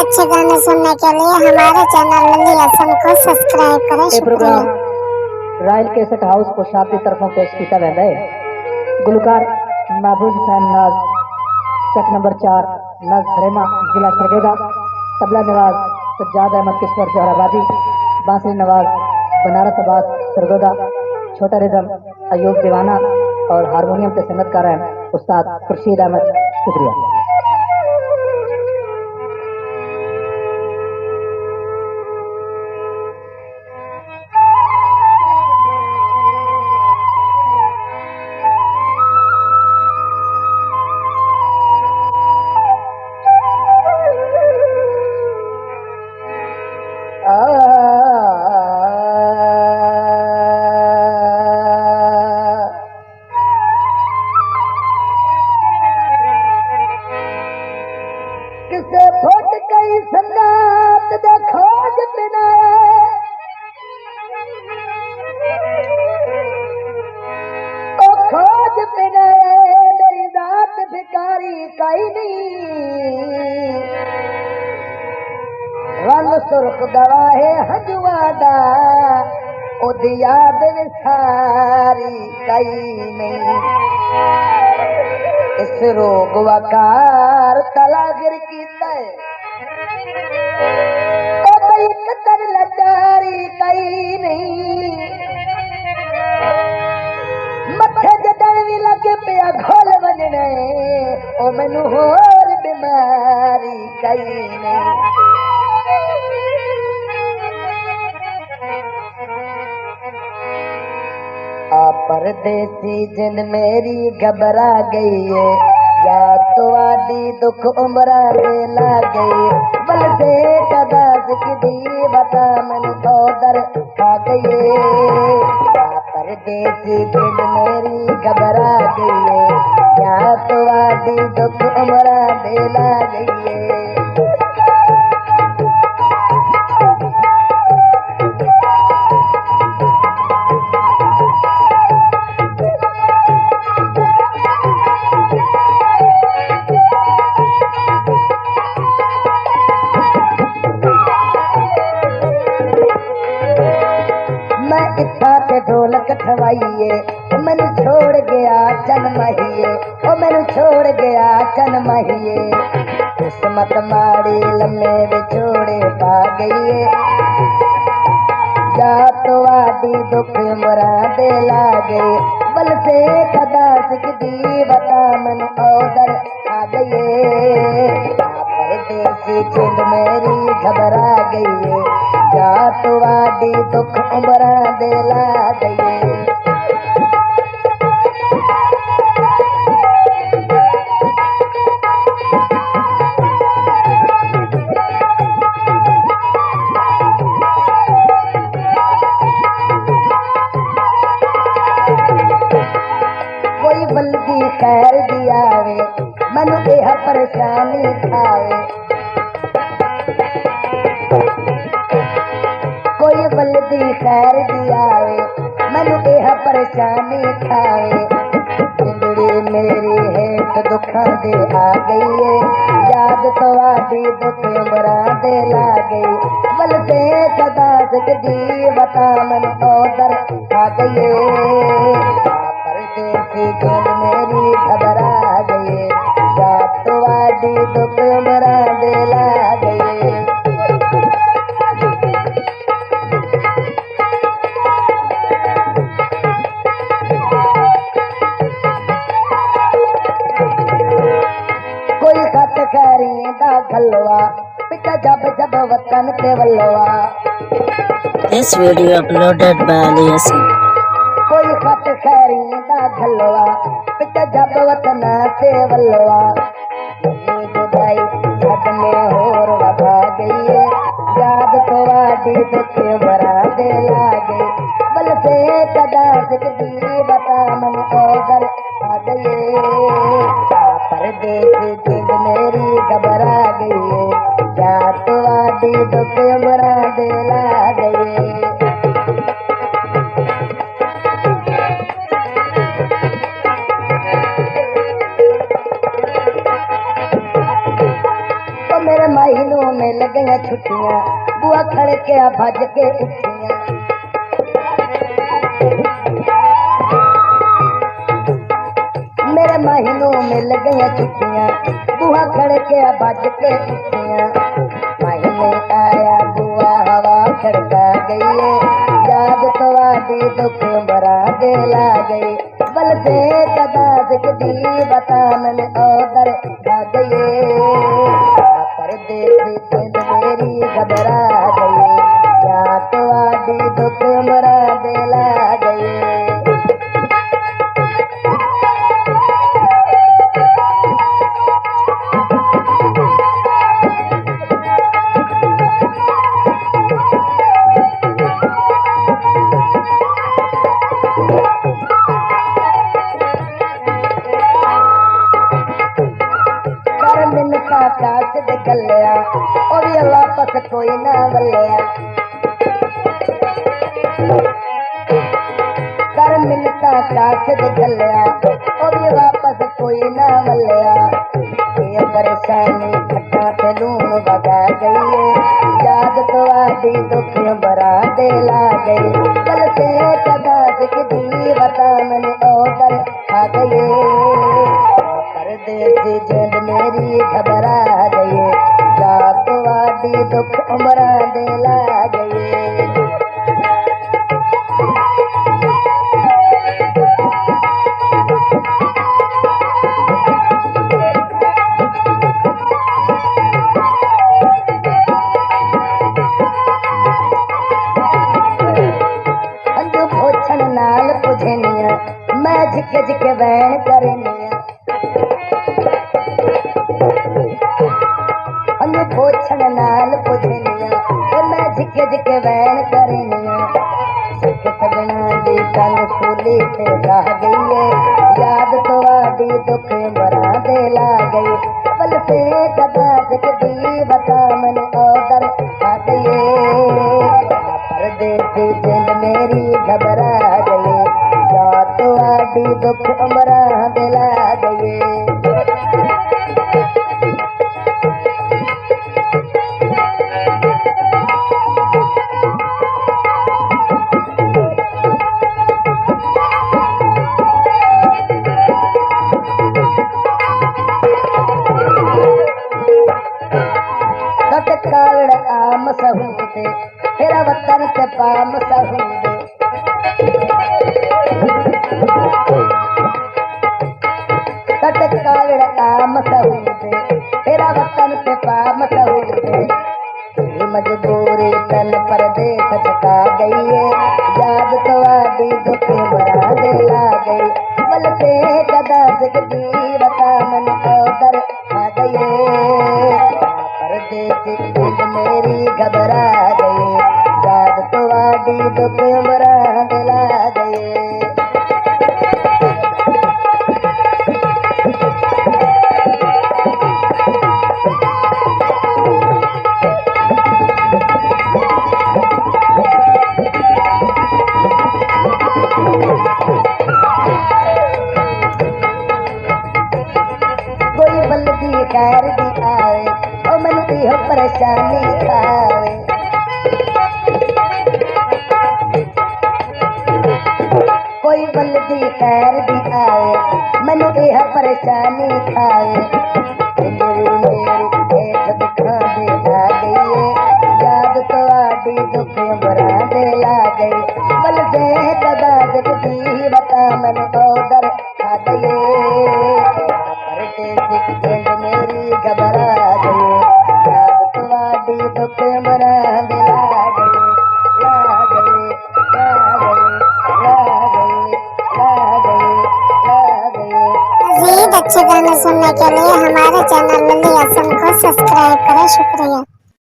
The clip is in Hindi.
अच्छे गाने सुनने के लिए हमारे चैनल लली असम को सब्सक्राइब करें। ये प्रोग्राम रॉयल कैसेट हाउस को शाब्दी तरफों पेश किया गया है। गुलकार महबूब हुसैन नाज, चक नंबर 4, नाज धरेमा, जिला सरगोदा। तबला नवाज सज्जाद अहमद किश्वर जौहराबादी, बांसुरी नवाज बनारस अब्बास सरगोदा, छोटा रिदम अयूब दीवाना और हारमोनियम के संगतकार हैं उस्ताद खुर्शीद अहमद। शुक्रिया। किसे फुट गई संगात दे खोज बिना, ओ खोज बिना मेरी रात भिकारी कई नहीं। रंग सुर्ख दवाए हजुआ दा ओदी याद विसारी कई नहीं। इस रोग वकार तला गिर की कतर लचारी कई नहीं। मथे जदन भी लगे पिया घोल वजने ओ मैनू होर बीमारी कई नहीं। आ परदेसी जिन मेरी घबरा गई है, या तो आदि दुख उम्र ला गई। बल से कदा सिकदी बता मन तो दर खा गई। परदेसी जिन मेरी घबरा गई है, या तो आदि दुख उम्र ला गई है। ढोलक ठवाइए मैनू छोड़ गया जन्महिए, ओ मैनू छोड़ गया जन्महिए। किस्मत माड़ी लम्बे विछोड़े पा गई। या तो आदि दुख मुरा दे ला गए। बल से कदा सिकदी बता मन औदर आ गई। परदेसी जिंद मेरी घबरा गई है, या तो आदि दुख उम्र दे ला गई। कोई बल्दी खैर दिया वे मनु यह परेशानी खावे। कोई बल्दी खैर दिया वे मनु यह परेशानी खावे। जिंदड़ी मेरी हेठ दुखा दे आ गई है, याद तो आदि दुख उम्रा दे ला गई। बल से सदा सिकदी बता मन औदर आ गई। परदेसी जिन मेरी घबरा गई, या तो आदि दुख उम्रा दे ला गई। कोई खत खैरी दा खलवा पिता जब जब वतन ते वलवा। This video uploaded by Ali Asam. कोई खत खैरी दा खलवा पिता जब वतन ते वलवा। जुदाई छत में होर वधा गई है, याद तो आदि दुख उम्रा दे ला गई। बल से कदा सिकदी बता मन औदर आ गई। परदेसी जिंद मेरी घबरा गई है, या तो आदि दुख उम्रा दे ला गई। महीनों में लग गई छुट्टियां, बुआ खड़के भज के उठियां। मेरे महीनों में लग गई छुट्टियां, बुआ खड़के भज के उठियां। महीने आया बुआ हवा खड़का गई है, याद तो आदि दुख बरा दे ला गई। बल से कदा दी बता मन ओदर खा गई, परदेसी जिंद मेरी घबरा गई, या तो आदि दुख बरा दे ला गई। काश गलिया और ये वापस कोई ना बलिया, कर मिलता काश गलिया और ये वापस कोई ना बलिया। ये परेशानी खट्टा पे लून बगा गई है, याद तो आदि दुख बरा दे ला गई। कल से कदा दी बता मैंने ओदर खा गई, परदेसी जिंद मेरी घबरा गई, या तो आदि दुख उमरा दे ला गई। अंजू भोछन नाल पुझनिया, मैं झिके झिके वैन करनिया। पोछन नाल पुछनिया, मैं झिके झिके वैन करनिया। सुख सजना दी तंग सूली ते रह गई है, याद तो आदि दुख बरा दे ला गई। बल से कदा दी बता मन ओदर खा गई, परदेसी जिंद मेरी घबरा गई, या तो आदि दुख बरा दे ला गई। आम सहूदे तेरा वतन से पाम सहूदे, कावड़ आम सहूदे तेरा वतन से पाम सहूदे। मजबूरी तन परदेश चका गई है, याद तो आदि दुख बरा दे ला गई। बल से कदा दी बता मन ओदर खा गई, परदेसी जिंद मेरी घबरा गई, याद तो आदि दुख बरा दे ला गई। कोई बल्दी खैर दी आए, ओ मन दी हो परेशानी खाए। कोई बल्दी खैर दी आए, मन दी हो परेशानी खाए। मेरी मेरी एक दुखा दे ला गई है, याद तो आदि दुख बरा दे ला गई। बल से कदा दी बता मन ओदर खा गई, परदेसी जिंद मेरी घबरा गई, याद तो आदि दुख बरा दे ला गई, ला गई, ला गई, ला गई, ला गई, ला गई। मजीद अच्छे गाने सुनने के लिए हमारे चैनल लल्ली असम को सब्सक्राइब करें। शुक्रिया।